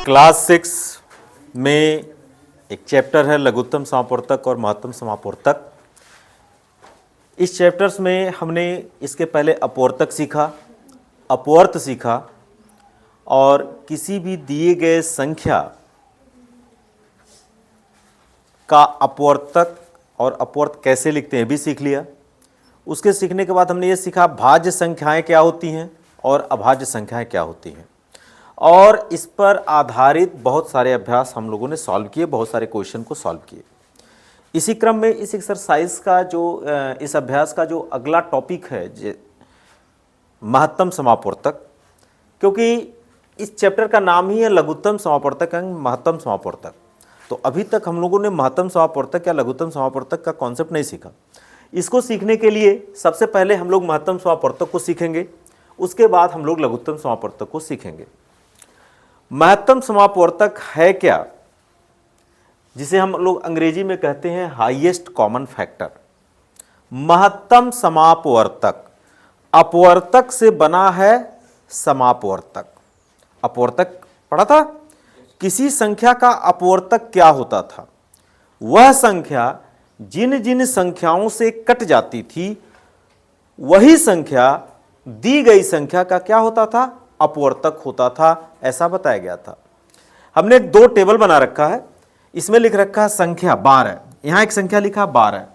Class 6 में एक chapter है लघुत्तम समापवर्तक और महत्तम समापवर्तक। इस चैप्टर्स में हमने इसके पहले अपवर्तक सीखा, अपवर्त सीखा और किसी भी दिए गए संख्या का अपवर्तक और अपवर्त कैसे लिखते हैं भी सीख लिया। उसके सीखने के बाद हमने ये सीखा भाज्य संख्याएं क्या होती हैं और अभाज्य संख्याएं क्या होती हैं, और इस पर आधारित बहुत सारे अभ्यास हम लोगों ने सॉल्व किए, बहुत सारे क्वेश्चन को सॉल्व किए। इसी क्रम में इस एक्सरसाइज का इस अभ्यास का जो अगला टॉपिक है महत्तम समापवर्तक, क्योंकि इस चैप्टर का नाम ही है लघुत्तम समापवर्तक एवं महत्तम समापवर्तक। तो अभी तक हम लोगों ने महत्तम समापवर्तक या लघुत्तम समापवर्तक का कॉन्सेप्ट नहीं सीखा। इसको सीखने के लिए सबसे पहले हम लोग महत्तम समापवर्तक को सीखेंगे, उसके बाद हम लोग लघुत्तम समापवर्तक को सीखेंगे। महत्तम समापवर्तक है क्या, जिसे हम लोग अंग्रेजी में कहते हैं हाईएस्ट कॉमन फैक्टर। महत्तम समापवर्तक अपवर्तक से बना है समापवर्तक। अपवर्तक पढ़ा था, किसी संख्या का अपवर्तक क्या होता था? वह संख्या जिन जिन संख्याओं से कट जाती थी वही संख्या दी गई संख्या का क्या होता था? अपवर्तक होता था, ऐसा बताया गया था। हमने दो टेबल बना रखा है, इसमें लिख रखा है संख्या 12, यहां एक संख्या लिखा 12।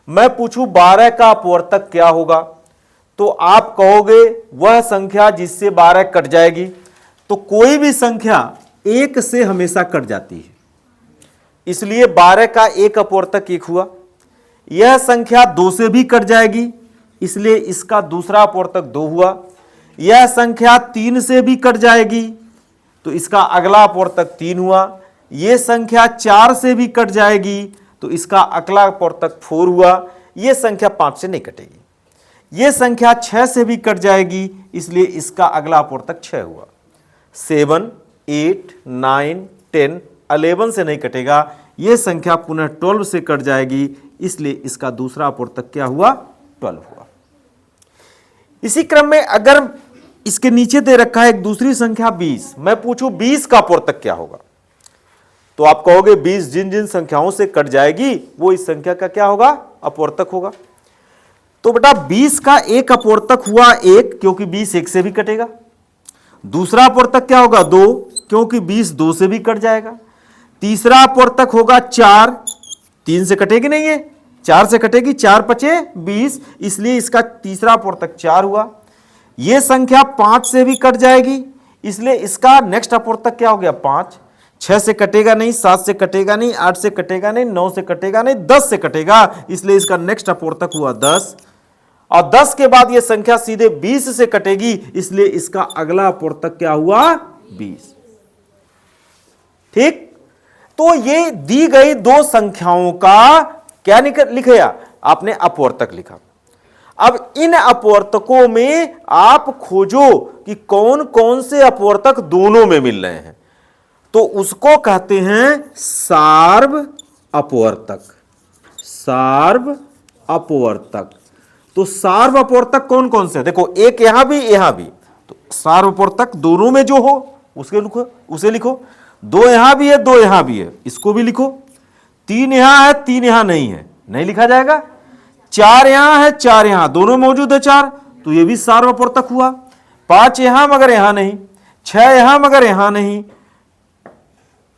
मैं पूछूं 12 का अपवर्तक क्या होगा, तो आप कहोगे वह संख्या जिससे 12 कट जाएगी। तो कोई भी संख्या 1 से हमेशा कट जाती है, इसलिए 12 का एक अपवर्तक 1 हुआ। यह संख्या 2 से भी कट जाएगी, इसलिए इसका दूसरा अपवर्तक 2 हुआ। यह संख्या 3 से भी कट जाएगी तो इसका अगला अपवर्तक 3 हुआ। यह संख्या 4 से भी कट जाएगी तो इसका अगला अपवर्तक 4 हुआ। यह संख्या 5 से नहीं कटेगी। यह संख्या 6 से भी कट जाएगी, इसलिए इसका अगला अपवर्तक 6 हुआ। 7, 8, 9, 10, 11 से नहीं कटेगा। यह संख्या पुनः 12 से कट जाएगी, इसलिए इसका दूसरा अपवर्तक क्या हुआ? 12 हुआ। इसी क्रम में अगर इसके नीचे दे रखा है एक दूसरी संख्या 20, मैं पूछूं 20 का अपवर्तक क्या होगा, तो आप कहोगे 20 जिन जिन संख्याओं से कट जाएगी वो इस संख्या का क्या होगा? अपवर्तक होगा। तो बेटा 20 का एक अपवर्तक हुआ 1, क्योंकि 20 1 से भी कटेगा। दूसरा अपवर्तक क्या होगा? 2, क्योंकि 20 2 से भी कट जाएगा। तीसरा अपवर्तक होगा 4, 3 से कटेगी नहीं, है 4 से कटेगी, 4 पचे 20, इसलिए इसका तीसरा अपवर्तक 4 हुआ। यह संख्या 5 से भी कट जाएगी, इसलिए इसका नेक्स्ट अपवर्तक क्या हो गया? 5। 6 से कटेगा नहीं, 7 से कटेगा नहीं, 8 से कटेगा नहीं, 9 से कटेगा नहीं, 10 से कटेगा, इसलिए इसका नेक्स्ट अपवर्तक हुआ 10। और 10 के बाद यह संख्या सीधे 20 से कटेगी, इसलिए इसका अगला अपवर्तक क्या हुआ? 20। ठीक, तो ये दी गई दो संख्याओं का क्या लिखा? आपने अपवर्तक लिखा। अब इन अपवर्तकों में आप खोजो कि कौन कौन से अपवर्तक दोनों में मिल रहे हैं, तो उसको कहते हैं सार्व अपवर्तक। सार्व अपवर्तक। तो सार्व अपवर्तक कौन कौन से? देखो, एक यहां भी यहां भी, तो सार्व अपवर्तक दोनों में जो हो उसे लिखो। 2 यहां भी है, 2 यहां भी है, इसको भी लिखो। 3 यहां है, 3 यहां नहीं है, नहीं लिखा जाएगा। 4 यहां है, 4 यहां, दोनों मौजूद है 4, तो यह भी सार्व अपवर्तक हुआ। 5 यहां मगर यहां नहीं, 6 यहां मगर यहां नहीं,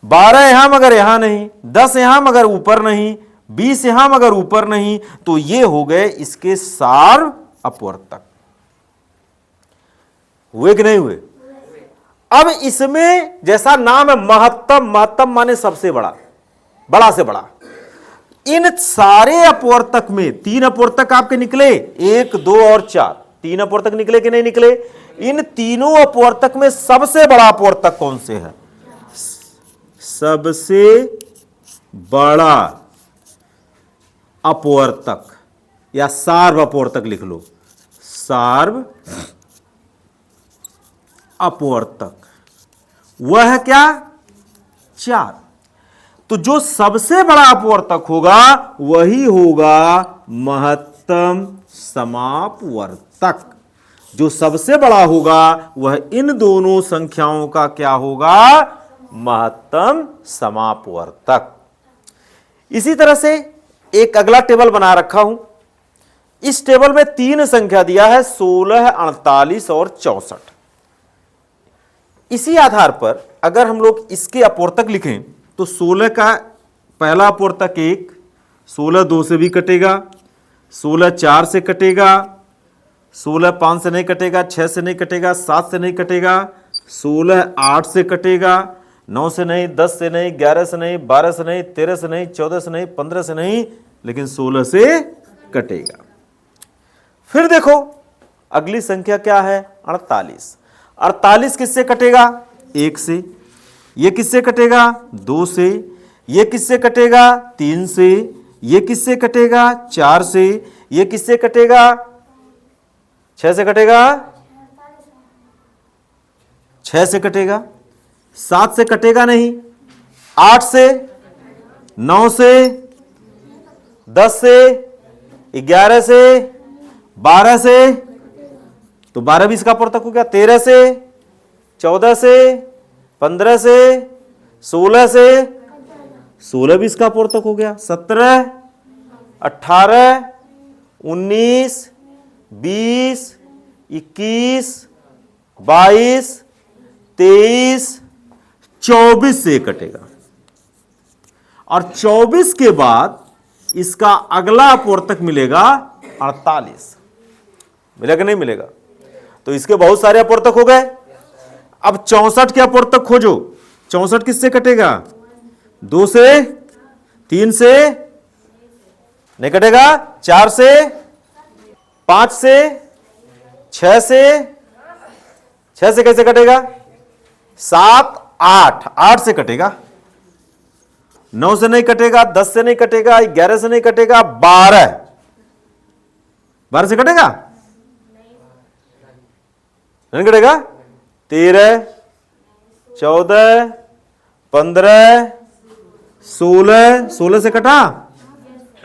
12 यहां मगर यहां नहीं, 10 यहां मगर ऊपर नहीं, 20 यहां मगर ऊपर नहीं, तो ये हो गए इसके सार्व अपवर्तक। हुए कि नहीं हुए? अब इसमें जैसा नाम है महत्तम, महत्तम माने सबसे बड़ा, बड़ा से बड़ा। इन सारे अपवर्तक में 3 अपवर्तक आपके निकले, 1, 2 और 4, 3 अपवर्तक निकले कि नहीं निकले? इन तीनों अपवर्तक में सबसे बड़ा अपवर्तक कौन से है? सबसे बड़ा अपवर्तक या सार्व अपवर्तक लिख लो, सार्व अपवर्तक। वह है क्या? 4। तो जो सबसे बड़ा अपवर्तक होगा वही होगा महत्तम समापवर्तक। जो सबसे बड़ा होगा वह इन दोनों संख्याओं का क्या होगा? महत्तम समापवर्तक। इसी तरह से एक अगला टेबल बना रखा हूं। इस टेबल में 3 संख्या दिया है, 16, 48 और 64। इसी आधार पर अगर हम लोग इसके अपवर्तक लिखें तो 16 का पहला अपवर्तक 1, 16 2 से भी कटेगा, 16 4 से कटेगा, 16 5 से नहीं कटेगा, 6 से नहीं कटेगा, 7 से नहीं कटेगा, 16 8 से कटेगा, 9 से नहीं, 10 से नहीं, 11 से नहीं, 12 से नहीं, 13 से नहीं, 14 से नहीं, 15 से नहीं, लेकिन 16 से कटेगा। फिर देखो अगली संख्या क्या है, 48। 48 किससे कटेगा, 1 से। ये किससे कटेगा, 2 से। ये किससे कटेगा, 3 से। ये किससे कटेगा, 4 से। ये किससे कटेगा, 6 से कटेगा, 6 से कटेगा, 7 से कटेगा नहीं, 8 से, 9 से, 10 से, 11 से, 12 से, तो 12 भी इसका अपवर्तक हो गया, 13 से, 14 से, 15 से, 16 से, 16 भी इसका अपवर्तक हो गया, 17, 18, 19, 20, 21, 22, 23, 24 से कटेगा। और 24 के बाद इसका अगला अपवर्तक मिलेगा 48। मिलेगा नहीं मिलेगा, तो इसके बहुत सारे अपवर्तक हो गए। अब 64 के अपवर्तक खोजो। 64 किससे कटेगा, 2 से, 3 से नहीं कटेगा, 4 से, 5 से, 6 से, 6 से कैसे कटेगा, 7, 8, 8 से कटेगा, 9 से नहीं कटेगा, 10 से नहीं कटेगा, 11 से नहीं कटेगा, 12 से कटेगा, नहीं कटेगा, 13, 14, 15, 16, 16 से कटा,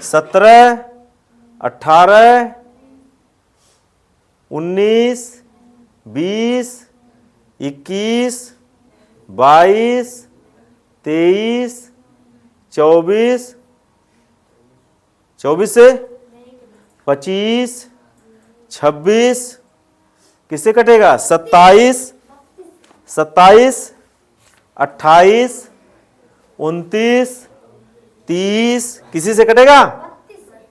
17, 18, 19, 20, 21, 22, 23, 24, 24 से 25, 26 किससे कटेगा, 27, 28, 29, 30 किसी से कटेगा,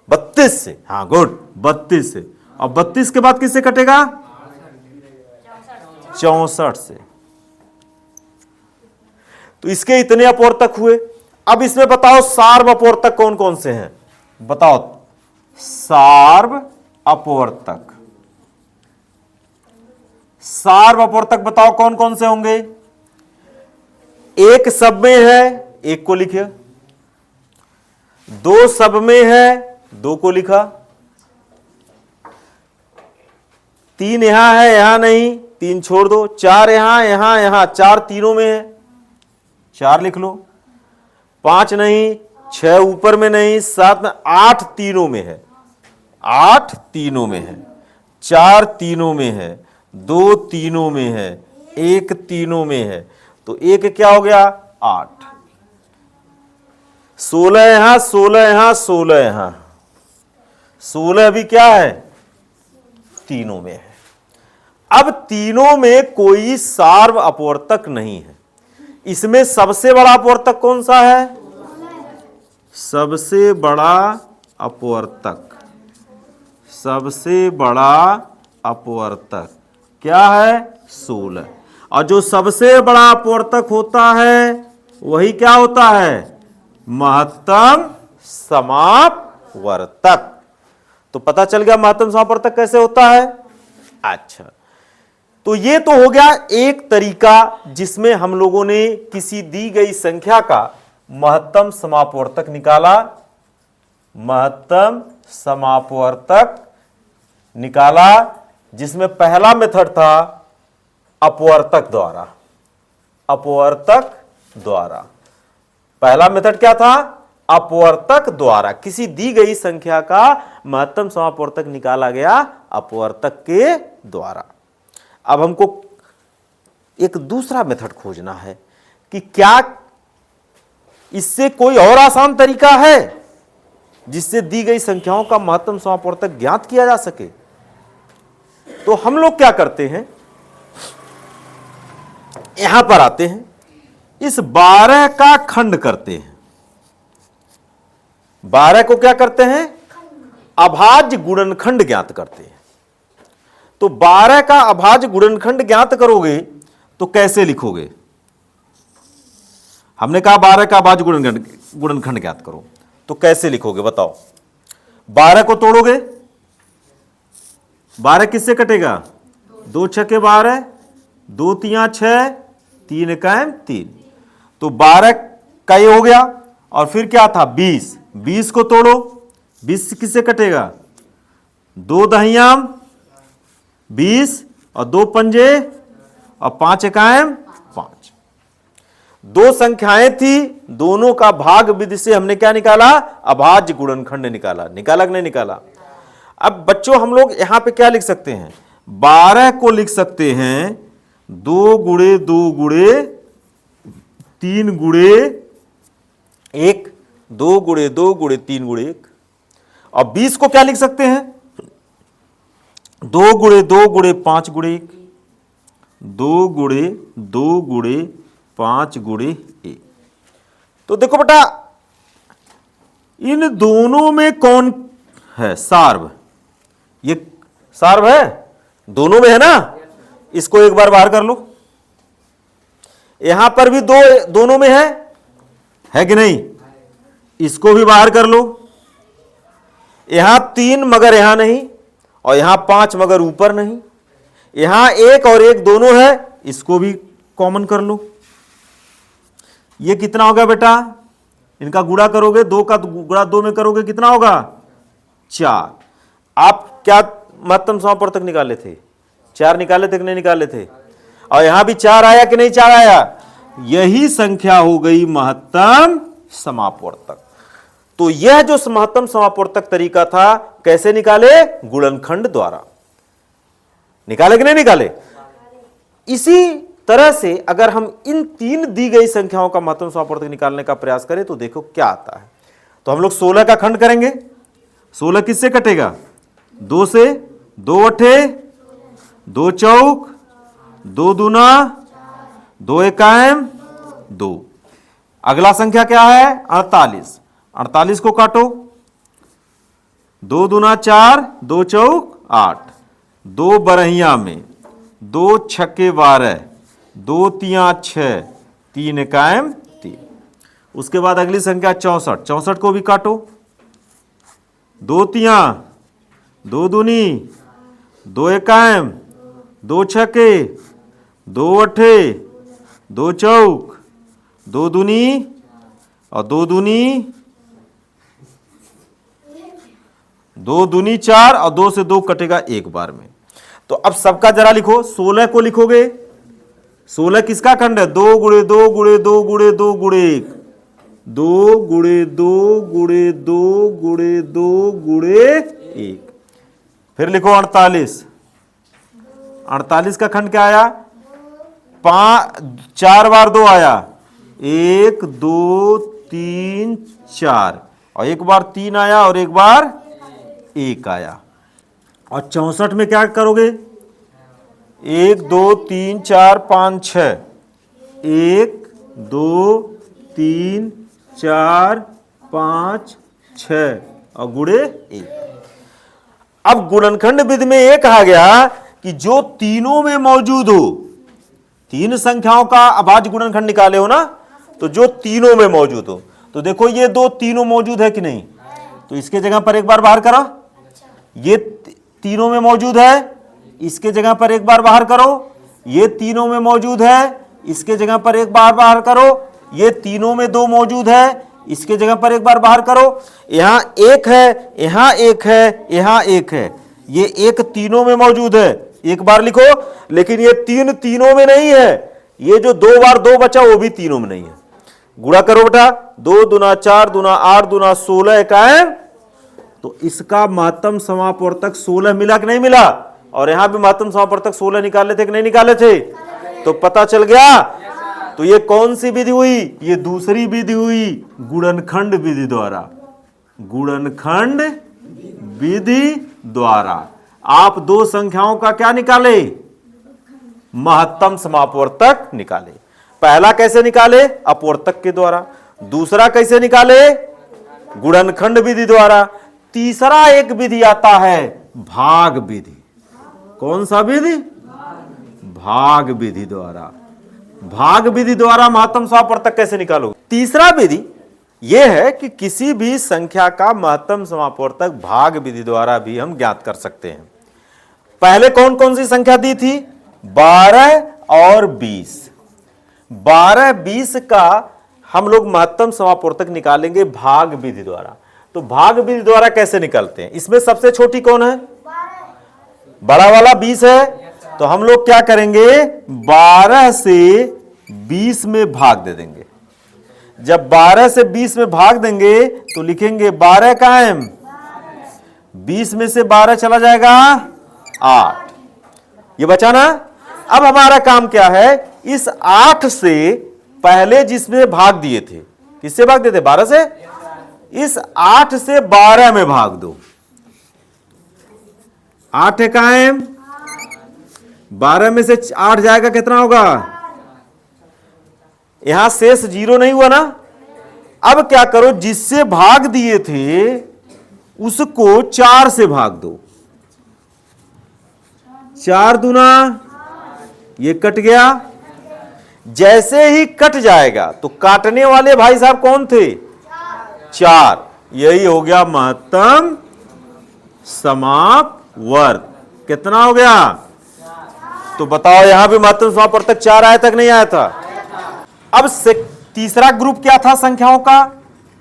32 से, हाँ गुड, 32 से। और 32 के बाद किससे कटेगा, 64 से। तो इसके इतने अपवर्तक हुए। अब इसमें बताओ सार्व अपवर्तक कौन कौन से हैं, बताओ सार्व अपवर्तक। सार्व अपवर्तक बताओ कौन कौन से होंगे। एक सब में है, 1 को लिखे। 2 सब में है, 2 को लिखा। 3 यहां है, यहां नहीं, 3 छोड़ दो। 4 यहां, यहां, यहां, 4 तीनों में है, 4 लिख लो। 5 नहीं, 6 ऊपर में नहीं, 7 में, 8 तीनों में है, 8 तीनों में है, 4 तीनों में है, 2 तीनों में है, 1 तीनों में है, तो 1 क्या हो गया, 8। 16 यहां, 16 यहां, 16 यहां, 16 भी क्या है, तीनों में है। अब तीनों में कोई सार्व अपवर्तक नहीं है। इसमें सबसे बड़ा अपवर्तक कौन सा है, सबसे बड़ा अपवर्तक, सबसे बड़ा अपवर्तक क्या है, 16। और जो सबसे बड़ा अपवर्तक होता है वही क्या होता है, महत्तम समापवर्तक। तो पता चल गया महत्तम समापवर्तक कैसे होता है। अच्छा, तो ये तो हो गया एक तरीका जिसमें हम लोगों ने किसी दी गई संख्या का महत्तम समापवर्तक निकाला, महत्तम समापवर्तक निकाला, जिसमें पहला मेथड था अपवर्तक द्वारा, अपवर्तक द्वारा। पहला मेथड क्या था, अपवर्तक द्वारा किसी दी गई संख्या का महत्तम समापवर्तक निकाला गया अपवर्तक के द्वारा। अब हमको एक दूसरा मेथड खोजना है कि क्या इससे कोई और आसान तरीका है जिससे दी गई संख्याओं का महत्तम समापवर्तक ज्ञात किया जा सके। तो हम लोग क्या करते हैं, यहां पर आते हैं, इस 12 का खंड करते हैं। 12 को क्या करते हैं, अभाज्य गुणनखंड ज्ञात करते हैं। तो 12 का अभाज्य गुणनखंड ज्ञात करोगे तो कैसे लिखोगे? हमने कहा 12 का अभाज्य गुणनखंड ज्ञात करो, तो कैसे लिखोगे बताओ? 12 को तोड़ोगे, 12 किससे कटेगा? 2 छके 12, 2 तिया 6, 3 एकाम 3। तो 12 का ये हो गया। और फिर क्या था? 20, 20 को तोड़ो, 20 किससे कटेगा? 2 दहियाम 20 और 2 पंजे और 5 एकाम 5। दो संख्याएं थी, दोनों का भाग विधि से हमने क्या निकाला? अभाज्य गुणनखंड निकाला। निकाला कि नहीं निकाला? अब बच्चों हम लोग यहां पे क्या लिख सकते हैं? 12 को लिख सकते हैं 2 गुणे 2 गुणे 3 गुणे 1, 2 गुणे 2 गुणे 3 गुणे 1। और 20 को क्या लिख सकते हैं? 2 गुणे 2 गुणे 5 गुणे 1, 2 गुणे 2 गुणे 5 गुणे 1। तो देखो बेटा, इन दोनों में कौन है सार्व? ये सार्व है, दोनों में है ना। इसको एक बार बाहर कर लो। यहां पर भी दोनों में है कि नहीं? इसको भी बाहर कर लो। यहां 3 मगर यहां नहीं, और यहां 5 मगर ऊपर नहीं। यहां 1 और 1 दोनों है, इसको भी कॉमन कर लो। ये कितना होगा बेटा? इनका गुणा करोगे, 2 का गुणा 2 में करोगे, कितना होगा? 4। आप क्या महत्तम समापवर्तक निकाले थे? 4 निकाले थे कि नहीं निकाले थे? और यहां भी 4 आया कि नहीं 4 आया? यही संख्या हो गई महत्तम समापवर्तक। तो यह जो महत्तम समापवर्तक तरीका था, कैसे निकाले? गुणनखंड द्वारा। निकाले कि नहीं निकाले? इसी तरह से अगर हम इन 3 दी गई संख्याओं का महत्तम समापवर्तक निकालने का प्रयास करें तो देखो क्या आता है। तो हम लोग 16 का खंड करेंगे। 16 किससे कटेगा? 2 से, 2 अठे, 2 चौक, 2 दूना, 2 एकाम 2। अगला संख्या क्या है? 48। 48 को काटो, 2 दूना 4, 2 चौक 8, 2 बरहिया में, 2 छक्के 12, 2 तिया 6, 3 एकाम 3। उसके बाद अगली संख्या 64। 64 को भी काटो, 2 तिया, 2 दूनी, 2 एकाम, 2 छक्के, 2 अठे, 2 चौक, 2 दूनी और 2 दूनी 2 दूनी 4 और 2 से 2 कटेगा एक बार में। तो अब सबका जरा लिखो। 16 को लिखोगे, 16 किसका खंड है? 2 गुणे 2 गुणे 2 गुणे 2 गुणे 1, 2 गुणे 2 गुणे 2 गुणे 2 गुणे 1। फिर लिखो 48। 48 का खंड क्या आया? 4 बार 2 आया, 1 2 3 4, और एक बार 3 आया और एक बार 1 आया। और 64 में क्या करोगे? 1 2 3 4 5 6, 1 2 3 4 5 6 और गुणे 1। अब गुणनखंड विधि में यह कहा गया कि जो तीनों में मौजूद हो, 3 संख्याओं का अभाज्य गुणनखंड निकाले हो ना, तो जो तीनों में मौजूद हो। तो देखो ये 2 तीनों मौजूद है कि नहीं? तो इसके जगह पर एक बार बाहर करो। ये तीनों में मौजूद है, इसके जगह पर एक बार बाहर करो। ये तीनों में मौजूद है, इसके जगह पर एक बार बाहर करो। ये तीनों में 2 मौजूद है, इसके जगह पर एक बार बाहर करो। यहां 1 है, यहां 1 है, यहां 1 है। ये 1 तीनों में मौजूद है, एक बार लिखो। लेकिन ये 3 तीनों में नहीं है। ये जो 2 बार 2 बचा वो भी तीनों में नहीं है। गुणा करो बेटा, 2 दूना 4 दूना 8 दूना 16 एकाम। तो इसका महत्तम समापवर्तक 16 मिला कि नहीं मिला? और यहां भी महत्तम समापवर्तक 16 निकाले थे कि नहीं निकाले थे? तो पता चल गया तो ये कौन सी विधि हुई? ये दूसरी विधि हुई, गुणनखंड विधि द्वारा। गुणनखंड विधि द्वारा आप दो संख्याओं का क्या निकाले? महत्तम समापवर्तक निकाले। पहला कैसे निकाले? अपवर्तक के द्वारा। दूसरा कैसे निकाले? गुणनखंड विधि द्वारा। तीसरा एक विधि आता है भाग विधि। कौन सा विधि? भाग विधि द्वारा। भाग विधि द्वारा महत्तम समापवर्तक कैसे निकालोगे? तीसरा विधि यह है कि किसी भी संख्या का महत्तम समापवर्तक भाग विधि द्वारा भी हम ज्ञात कर सकते हैं। पहले कौन कौन सी संख्या दी थी? 12 और 20। 12, 20 का हम लोग महत्तम समापवर्तक निकालेंगे भाग विधि द्वारा। तो भाग विधि द्वारा कैसे निकालते हैं? इसमें सबसे छोटी कौन है? बड़ा वाला 20 है। तो हम लोग क्या करेंगे? 12 से 20 में भाग दे देंगे। जब 12 से 20 में भाग देंगे तो लिखेंगे 12 कायम, 20 में से 12 चला जाएगा 8। ये बचा ना? अब हमारा काम क्या है? इस 8 से पहले जिसमें भाग दिए थे, किससे भाग दिए थे? 12 से। इस 8 से 12 में भाग दो। 8 है कायम, 12 में से 8 जाएगा, कितना होगा? यहां शेष 0 नहीं हुआ ना? अब क्या करो? जिससे भाग दिए थे उसको 4 से भाग दो। 4 दूना, ये कट गया। जैसे ही कट जाएगा तो काटने वाले भाई साहब कौन थे? 4। यही हो गया महत्तम समापवर्तक। कितना हो गया? तो बताओ, यहां भी महत्तम समापवर्तक 4 आया तक नहीं आया था? अब से तीसरा ग्रुप क्या था संख्याओं का?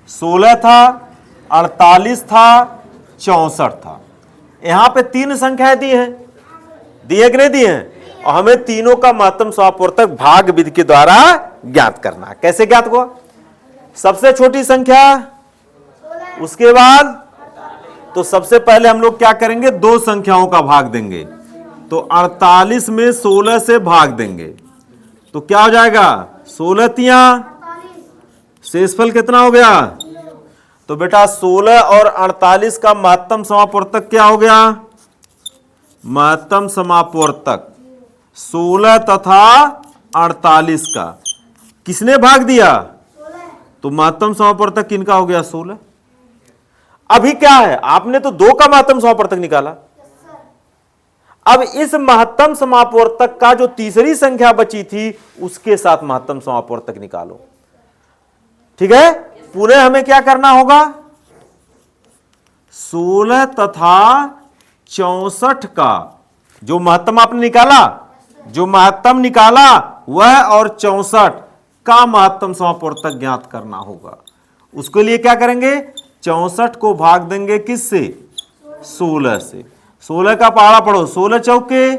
16 था, 48 था, 64 था। यहां पे 3 संख्याएं दी हैं, दिए कि नहीं दिए हैं? और हमें तीनों का महत्तम समापवर्तक भाग विधि के द्वारा ज्ञात करना। कैसे ज्ञात हुआ? सबसे छोटी संख्या, उसके बाद तो सबसे पहले हम लोग क्या करेंगे? 2 संख्याओं का भाग देंगे। तो 48 में 16 से भाग देंगे तो क्या हो जाएगा? 16 तिया, शेषफल कितना हो गया? तो बेटा 16 और 48 का महत्तम समापवर्तक क्या हो गया? महत्तम समापवर्तक 16 तथा 48 का किसने भाग दिया? तो महत्तम समापवर्तक किनका हो गया? 16। अभी क्या है? आपने तो 2 का महत्तम समापवर्तक निकाला। अब इस महत्तम समापवर्तक का जो तीसरी संख्या बची थी उसके साथ महत्तम समापवर्तक निकालो। ठीक है? पुनः हमें क्या करना होगा? 16 तथा 64 का जो महत्तम आपने निकाला, वह और 64 का महत्तम समापवर्तक ज्ञात करना होगा। उसके लिए क्या करेंगे? 64 को भाग देंगे किससे? 16 से। 16 का पहाड़ा पढ़ो। 16 चौके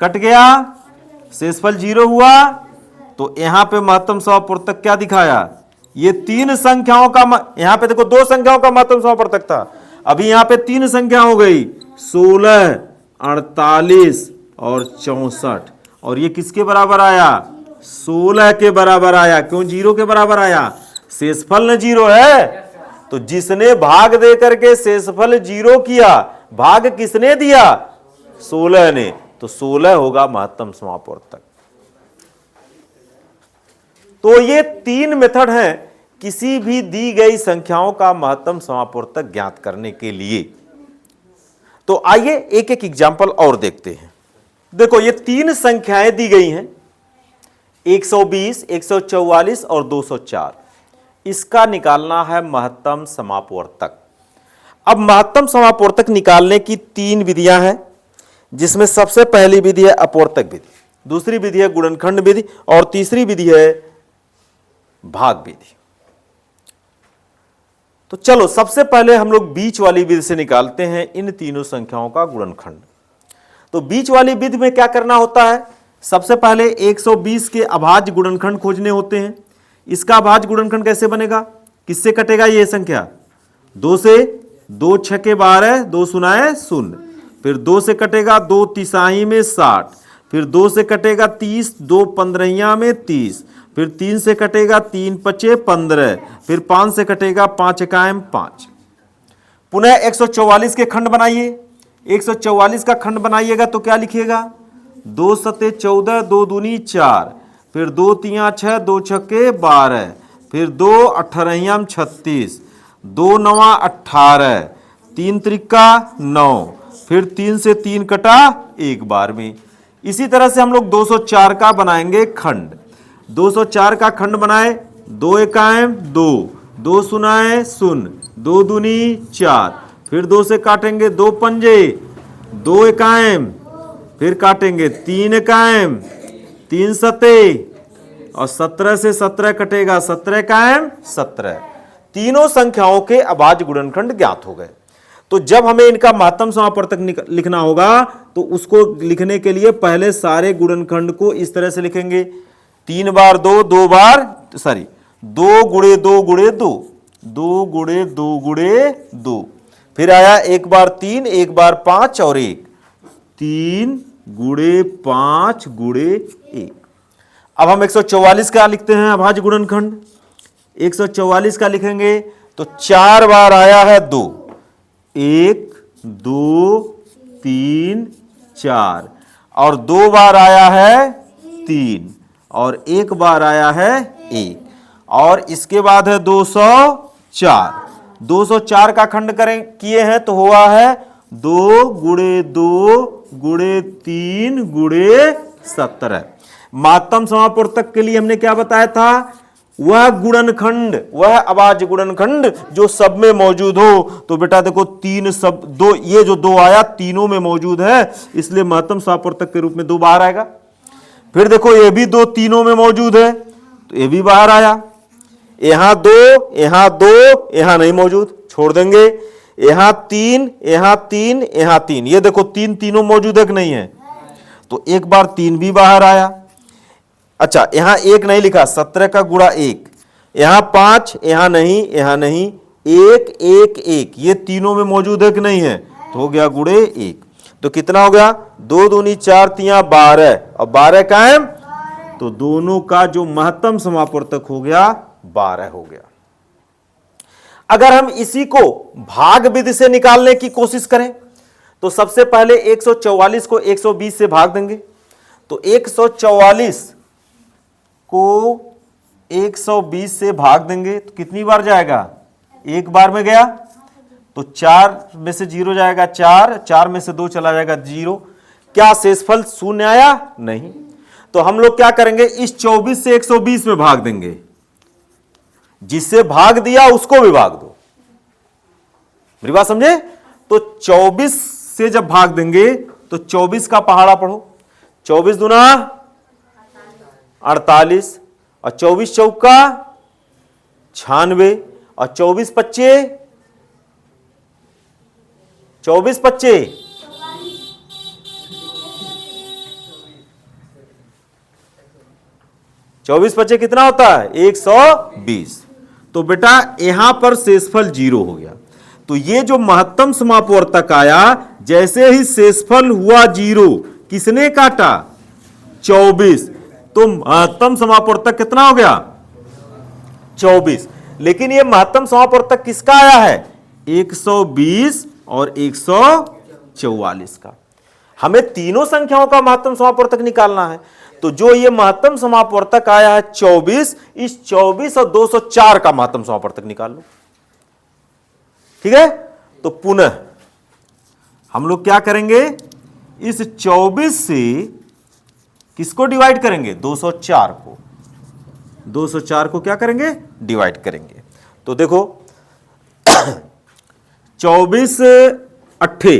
कट गया, शेषफल 0 हुआ। तो यहां पे महत्तम समापवर्तक क्या दिखाया? ये 3 संख्याओं का यहां पे देखो 2 संख्याओं का महत्तम समापवर्तक था, अभी यहां पे 3 संख्या हो गई, 16, 48 और 64। और ये किसके बराबर आया? 16 के बराबर आया। क्यों 0 के बराबर आया? शेषफल न 0 है। तो जिसने भाग दे करके शेषफल 0 किया, भाग किसने दिया? 16 ने। तो 16 होगा महत्तम समापवर्तक। तो ये 3 मेथड हैं किसी भी दी गई संख्याओं का महत्तम समापवर्तक ज्ञात करने के लिए। तो आइए एक एक एग्जाम्पल और देखते हैं। देखो, ये 3 संख्याएं दी गई हैं, 120, 144 और 204। इसका निकालना है महत्तम समापवर्तक। अब महत्तम समापवर्तक निकालने की 3 विधियां हैं, जिसमें सबसे पहली विधि है अपवर्तक विधि, दूसरी विधि है गुणनखंड विधि और तीसरी विधि है भाग विधि। तो चलो सबसे पहले हम लोग बीच वाली विधि से निकालते हैं इन तीनों संख्याओं का गुणनखंड। तो बीच वाली विधि में क्या करना होता है? सबसे पहले 120 के अभाज्य गुणनखंड खोजने होते हैं। इसका अभाज्य गुणनखंड कैसे बनेगा? किससे कटेगा ये संख्या? 2 से। 2 छके 12, 2 सुनाए 0। फिर 2 से कटेगा, 2 तिसाही में 60। फिर 2 से कटेगा 30, 2 15 में 30, फिर 3 से कटेगा 3 पचे 15, फिर 5 से कटेगा 5 एकाएम 5। पुनः 144 के खंड बनाइए। 144 का खंड बनाइएगा तो क्या लिखिएगा? 2 सते 14, 2 दूनी 4, फिर 2 तिया 6, 2 छक्के 12, फिर 2 18 36, 2 नवा 18, 3 त्रिका 9, फिर 3 से 3 कटा एक बार में। इसी तरह से हम लोग 204 का बनाएंगे खंड। 204 का खंड बनाए, 2 एकाएम 2, 2 सुनाए 0, 2 दूनी 4, फिर 2 से काटेंगे 2 पंजे, 2 एकाएम, फिर काटेंगे 3 एकाएम, 3 सते, और 17 से 17 कटेगा 17 एकाएम 17। तीनों संख्याओं के अभाज्य गुणनखंड ज्ञात हो गए। तो जब हमें इनका महत्तम समापवर्तक लिखना होगा तो उसको लिखने के लिए पहले सारे गुणनखंड को इस तरह से लिखेंगे, 3 बार 2, 2 बार 2 गुणे 2 गुणे 2, 2 गुणे 2 गुणे 2, फिर आया 1 बार 3, 1 बार 5 और 1, 3 गुणे 5 गुणे 1। अब हम 144 का लिखते हैं अभाज्य गुणनखंड। 144 का लिखेंगे तो 4 बार आया है 2, 1 2 3 4, और 2 बार आया है 3, और 1 बार आया है 1, और इसके बाद है 204। 204 का खंड करें किए हैं तो हुआ है 2 गुणे 2 गुणे 3 गुणे 17। महत्तम समापवर्तक के लिए हमने क्या बताया था? वह गुणनखंड, वह अभाज्य गुणनखंड जो सब में मौजूद हो। तो बेटा देखो 3 सब 2, ये जो 2 आया तीनों में मौजूद है, इसलिए महत्तम समापवर्तक के रूप में 2 बाहर आएगा। फिर देखो ये भी 2 तीनों में मौजूद है तो ये भी बाहर आया। यहां 2, यहां 2, यहां नहीं मौजूद, छोड़ देंगे। यहां 3, यहां 3, यहां 3, ये देखो 3 तीनों मौजूद है कि नहीं है? तो 1 बार 3 भी बाहर आया। अच्छा, यहां 1 नहीं लिखा, 17 का गुणा 1, यहां 5, यहां नहीं, यहां नहीं, 1 1 1, ये तीनों में मौजूद है कि नहीं है? तो हो गया गुणे 1। तो कितना हो गया? 2 दूनी 4 तिया 12, और 12 कायम, तो दोनों का जो महत्तम समापवर्तक हो गया 12 हो गया। अगर हम इसी को भाग विधि से निकालने की कोशिश करें तो सबसे पहले 144 को 120 से भाग देंगे। तो 144 को 120 से भाग देंगे तो कितनी बार जाएगा? एक बार में गया, तो 4 में से 0 जाएगा 4, 4 में से 2 चला जाएगा 0। क्या शेषफल 0 आया? नहीं। तो हम लोग क्या करेंगे? इस 24 से 120 में भाग देंगे, जिससे भाग दिया उसको भी भाग दो। मेरी बात समझे? तो 24 से जब भाग देंगे तो 24 का पहाड़ा पढ़ो, 24 दूना 48, और 24 चौका 96, और 24 पच्चे 24 पच्चे 24 पच्चे कितना होता है? 120। तो बेटा यहां पर शेषफल 0 हो गया। तो ये जो महत्तम समापवर्तक आया, जैसे ही शेषफल हुआ 0, किसने काटा? 24। तो महत्तम समापवर्तक कितना हो गया? 24। लेकिन ये महत्तम समापवर्तक किसका आया है? 120 और 144 का। हमें तीनों संख्याओं का महत्तम समापवर्तक निकालना है। तो जो ये महत्तम समापवर्तक आया है 24, इस 24 और 204 का महत्तम समापवर्तक निकाल लो। ठीक है? तो पुनः हम लोग क्या करेंगे? इस 24 से किसको डिवाइड करेंगे? 204 को। 204 को क्या करेंगे? डिवाइड करेंगे। तो देखो 24 अट्ठे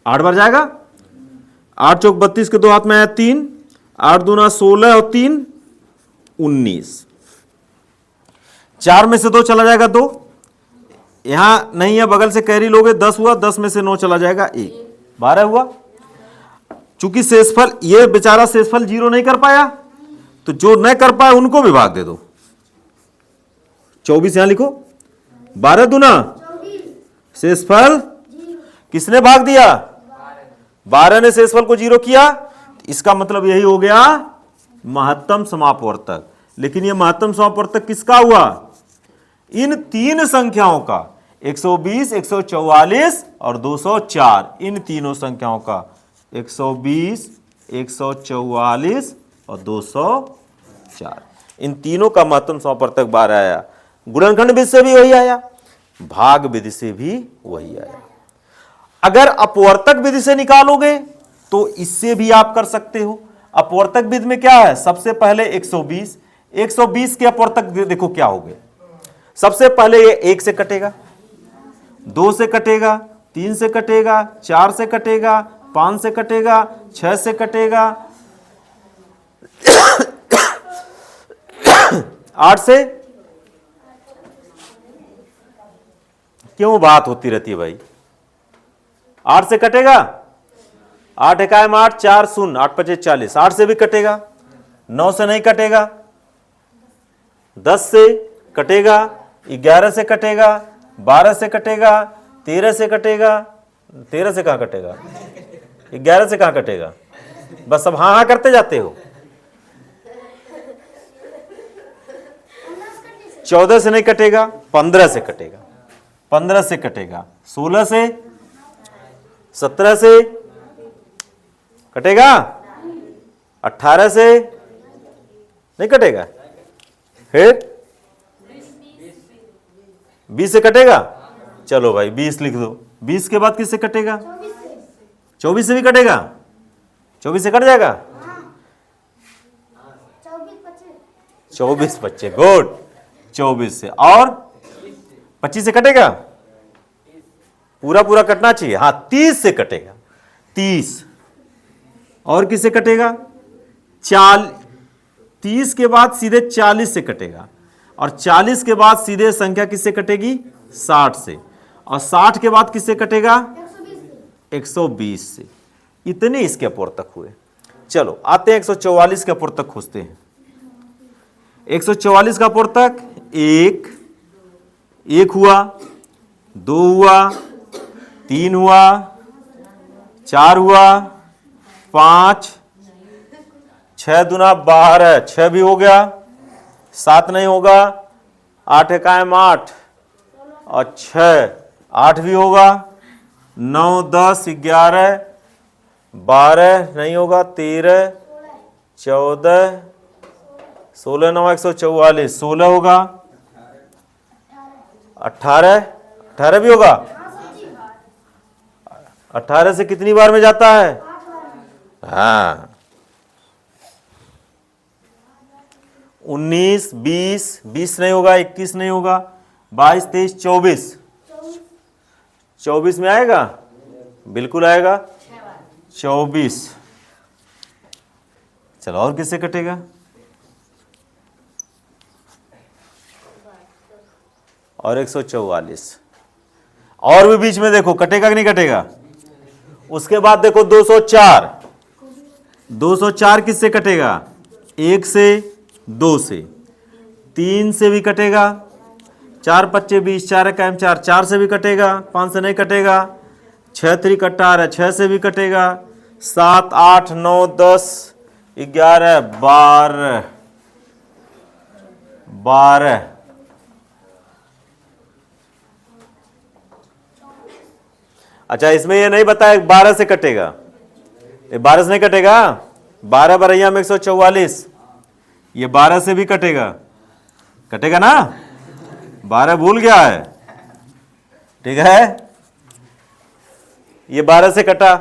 8 बार जाएगा, 8 चौक 32 के 2 हाथ में आया 3, 8 दूना 16 और 3 19, 4 में से 2 चला जाएगा 2, यहां नहीं है बगल से कैरी लोगे 10 हुआ, 10 में से 9 चला जाएगा 1, 12 हुआ। चूंकि शेषफल ये बेचारा शेषफल 0 नहीं कर पाया, तो जो नहीं कर पाए उनको भी भाग दे दो। 24 यहां लिखो, 12 दूना शेषफल किसने भाग दिया? 12 ने शेषफल को 0 किया, इसका मतलब यही हो गया महत्तम समापवर्तक। लेकिन ये महत्तम समापवर्तक किसका हुआ? इन तीन संख्याओं का, 120, 144 और 204, इन तीनों संख्याओं का, 120, 144 और 204, इन तीनों का महत्तम समापवर्तक 12 आया। गुणनखंड विधि से भी वही आया, भाग विधि से भी वही आया। अगर अपवर्तक विधि से निकालोगे तो इससे भी आप कर सकते हो। अपवर्तक विधि में क्या है? सबसे पहले 120 के अपवर्तक देखो क्या हो गए। सबसे पहले ये 1 से कटेगा, 2 से कटेगा, 3 से कटेगा, 4 से कटेगा, 5 से कटेगा, 6 से कटेगा, 8 से। क्यों बात होती रहती है भाई? 8 से कटेगा, 8 एकाएम 8, 4 शून्य, 8 पचे 40, 8 से भी कटेगा, 9 से नहीं कटेगा, 10 से कटेगा, 11 से कटेगा, 12 से कटेगा, 13 से कटेगा, 13 से कहां कटेगा, 11 से कहां कटेगा? बस अब हाँ हाँ करते जाते हो। 14 से नहीं कटेगा, 15 से कटेगा, 15 से कटेगा, 16 से, 17 से कटेगा, 18 से नहीं कटेगा, फिर 20 से कटेगा। चलो भाई 20 लिख दो। 20 के बाद किससे कटेगा? 24 से भी कटेगा। 24 से कट जाएगा। 24 बच्चे, गुड। 24 से, और 25 से कटेगा। पूरा पूरा कटना चाहिए। हाँ, 30 से कटेगा, 30। और किससे कटेगा? 30 के बाद सीधे 40 से कटेगा, और 40 के बाद सीधे संख्या किससे कटेगी? 60 से, और 60 के बाद किससे कटेगा? 120 से। इतने इसके अपवर्तक हुए। चलो आते हैं 144 के अपवर्तक खोजते हैं। 144 का अपवर्तक 1 हुआ, 2 हुआ, 3 हुआ, 4 हुआ, 5, 6 दूना 12, 6 भी हो गया, 7 नहीं होगा, 8 एकाएम 8 और 6, 8 भी होगा, 9, 10, 11, 12 नहीं होगा, 13, 14, 16, 9, 144, 16 होगा, 18 भी होगा। 18 से कितनी बार में जाता है? हाँ, 19, 20 नहीं होगा, 21 नहीं होगा, 22, 23, 24 में आएगा, बिल्कुल आएगा, 24। चलो और किससे कटेगा? और 144। और भी बीच में देखो कटेगा कि नहीं कटेगा। उसके बाद देखो 204। 204 किससे कटेगा? 1 से, 2 से, 3 से भी कटेगा, 4 पच्चे 20, 4 एकाएम 4, 4 से भी कटेगा, 5 से नहीं कटेगा, 6 3 18, 6 से भी कटेगा, 7 8 9 10 11 12। अच्छा, इसमें ये नहीं बताया 12 से कटेगा। ये 12 से नहीं कटेगा। 12 बरैया में 144, ये 12 से भी कटेगा। कटेगा ना? 12 भूल गया है, ठीक है। ये 12 से कटा,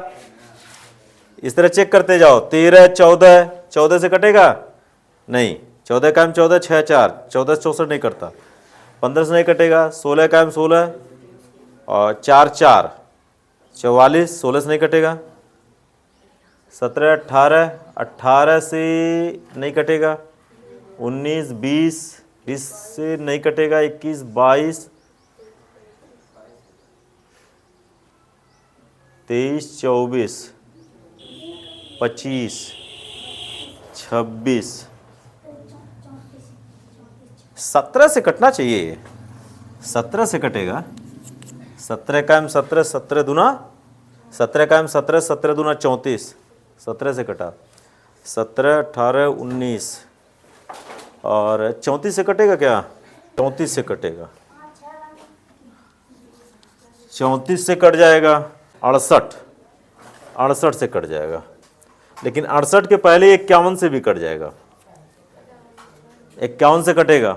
इस तरह चेक करते जाओ। 13 14 से कटेगा नहीं। 14 कायम 14, 6 4, 14 से 64 नहीं करता। 15 से नहीं कटेगा। 16 कायम 16 और 4 4, 44, 16 से नहीं कटेगा। 17 18 से नहीं कटेगा। 19 20 से नहीं कटेगा। 21 22 23 24 25 26 17 से कटना चाहिए। 17 से कटेगा। 17 कायम 17, 17 दूना 17 कायम 17, 17 दूना 34, 17 से कटा। 17, 18, 19 और 34 से कटेगा क्या? 34 से कटेगा, 34 से कट जाएगा, 68 से कट जाएगा, लेकिन 68 के पहले 51 से भी कट जाएगा। 51 से कटेगा,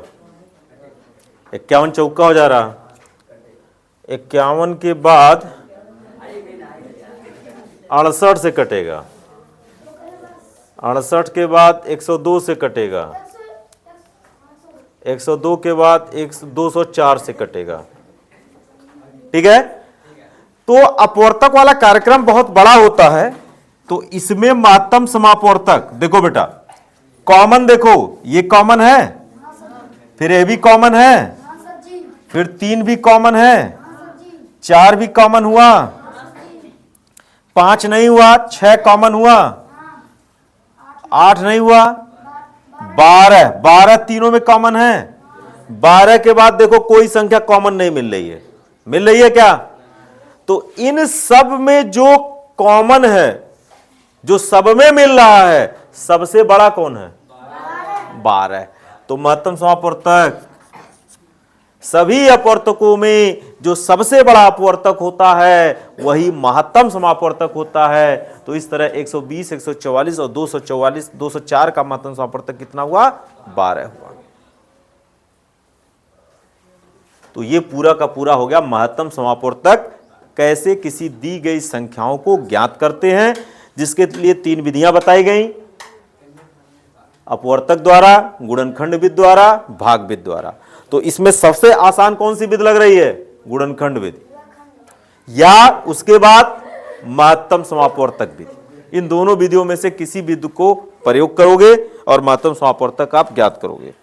51 चौका हो जा रहा, 51 के बाद 68 से कटेगा, 68 के बाद 102 से कटेगा, 102 के बाद 204 से कटेगा। ठीक है, तो अपवर्तक वाला कार्यक्रम बहुत बड़ा होता है, तो इसमें महत्तम समापवर्तक देखो बेटा, कॉमन देखो, ये कॉमन है, फिर ये भी कॉमन है, फिर 3 भी कॉमन है, 4 भी कॉमन हुआ, 5 नहीं हुआ, 6 कॉमन हुआ, 8 नहीं हुआ, 12 तीनों में कॉमन है। 12 के बाद देखो कोई संख्या कॉमन नहीं मिल रही है, मिल रही है क्या? तो इन सब में जो कॉमन है, जो सब में मिल रहा है, सबसे बड़ा कौन है? 12। तो महत्तम समापवर्तक, सभी अपवर्तकों में जो सबसे बड़ा अपवर्तक होता है वही महत्तम समापवर्तक होता है। तो इस तरह 120, 144 और 244, 204 का महत्तम समापवर्तक कितना हुआ? 12 हुआ। तो ये पूरा का पूरा हो गया महत्तम समापवर्तक कैसे किसी दी गई संख्याओं को ज्ञात करते हैं, जिसके लिए 3 विधियां बताई गई, अपवर्तक द्वारा, गुणनखंड विधि द्वारा, भाग विधि द्वारा। तो इसमें सबसे आसान कौन सी विधि लग रही है? गुणनखंड विधि, या उसके बाद महत्तम समापवर्तक विधि। इन दोनों विधियों में से किसी विधि को प्रयोग करोगे और महत्तम समापवर्तक आप ज्ञात करोगे।